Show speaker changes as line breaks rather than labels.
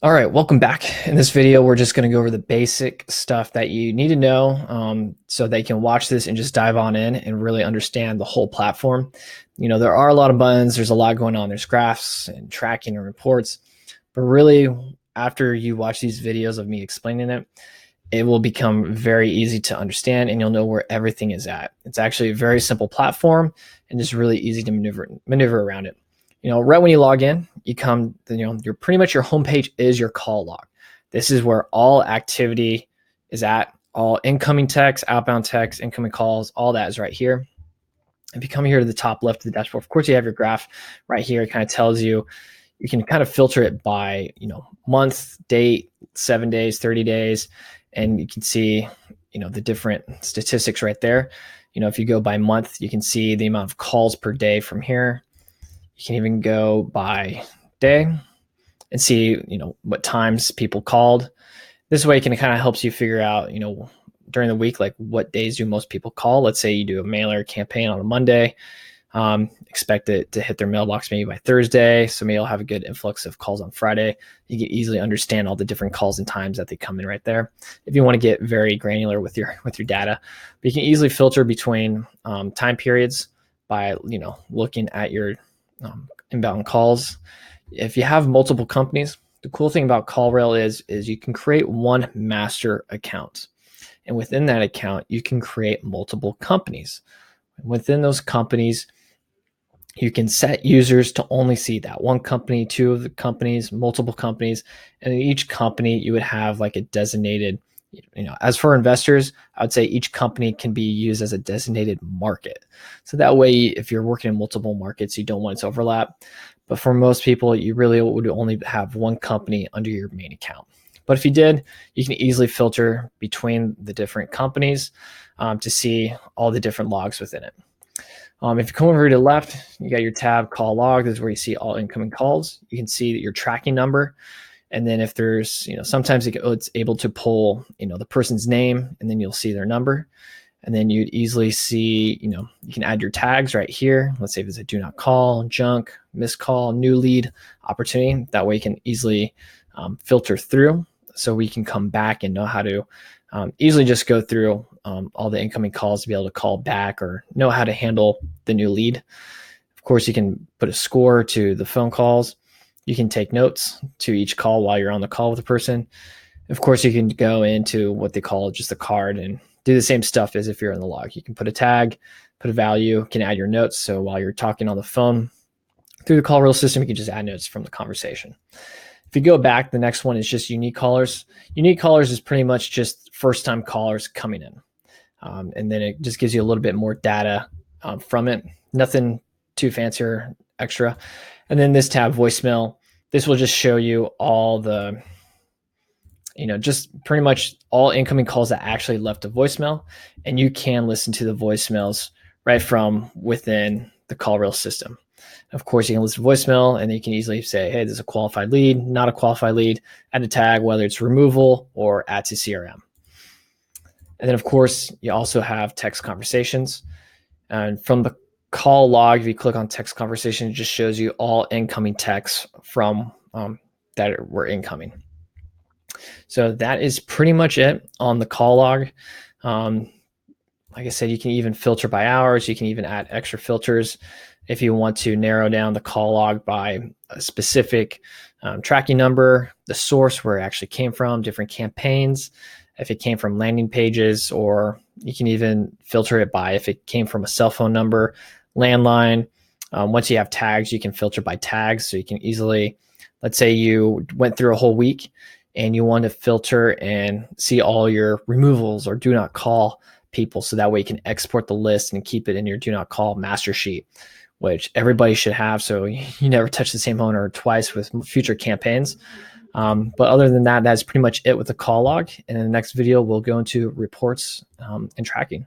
All right, welcome back. In this video, we're just going to go over the basic stuff that you need to know so that you can watch this and just dive on in and really understand the whole platform. You know, there are a lot of buttons. There's a lot going on. There's graphs and tracking and reports. But really, after you watch these videos of me explaining it, it will become very easy to understand and you'll know where everything is at. It's actually a very simple platform and just really easy to maneuver around it. You know, right when you log in, you come, you're pretty much your homepage is your call log. This is where all activity is at, all incoming text, outbound text, incoming calls, all that is right here. If you come here to the top left of the dashboard, of course, you have your graph right here. It kind of tells you, you can kind of filter it by, month, date, 7 days, 30 days, and you can see, the different statistics right there. If you go by month, you can see the amount of calls per day from here. You can even go by day and see, what times people called. This way, it kind of helps you figure out, during the week, like what days do most people call. Let's say you do a mailer campaign on a Monday, expect it to hit their mailbox maybe by Thursday. So maybe you'll have a good influx of calls on Friday. You can easily understand all the different calls and times that they come in right there. If you want to get very granular with your data, but you can easily filter between time periods by, looking at your inbound calls. If you have multiple companies, the cool thing about CallRail is you can create one master account. And within that account, you can create multiple companies. Within those companies, you can set users to only see that one company, two of the companies, multiple companies, and in each company you would have like a designated, as for investors, I would say each company can be used as a designated market. So that way, if you're working in multiple markets, you don't want it to overlap. But for most people, you really would only have one company under your main account. But if you did, you can easily filter between the different companies to see all the different logs within it. If you come over to the left, you got your tab call log. This is where you see all incoming calls. You can see your tracking number. And then if there's, sometimes it's able to pull, the person's name, and then you'll see their number. And then you'd easily see, you can add your tags right here. Let's say if it's a do not call, junk, missed call, new lead opportunity. That way you can easily filter through. So we can come back and know how to easily just go through all the incoming calls to be able to call back or know how to handle the new lead. Of course, you can put a score to the phone calls. You can take notes to each call while you're on the call with the person. Of course, you can go into what they call just a card and do the same stuff as if you're in the log. You can put a tag, put a value, can add your notes. So while you're talking on the phone through the CallRail system, you can just add notes from the conversation. If you go back, the next one is just unique callers. Unique callers is pretty much just first-time callers coming in. And then it just gives you a little bit more data from it. Nothing too fancy or extra. And then this tab, voicemail, this will just show you all the, just pretty much all incoming calls that actually left a voicemail. And you can listen to the voicemails right from within the CallRail system. Of course, you can listen to voicemail and you can easily say, hey, this is a qualified lead, not a qualified lead, add a tag, whether it's removal or add to CRM. And then, of course, you also have text conversations. And from the call log, if you click on text conversation, it just shows you all incoming texts from that were incoming. So that is pretty much it on the call log. Like I said, you can even filter by hours. You can even add extra filters if you want to narrow down the call log by a specific tracking number, the source where it actually came from, different campaigns, if it came from landing pages, or you can even filter it by if it came from a cell phone number, landline. Once you have tags, you can filter by tags. So you can easily, let's say you went through a whole week and you want to filter and see all your removals or do not call people. So that way you can export the list and keep it in your do not call master sheet, which everybody should have. So you never touch the same owner twice with future campaigns. But other than that, that's pretty much it with the call log. And in the next video, we'll go into reports and tracking.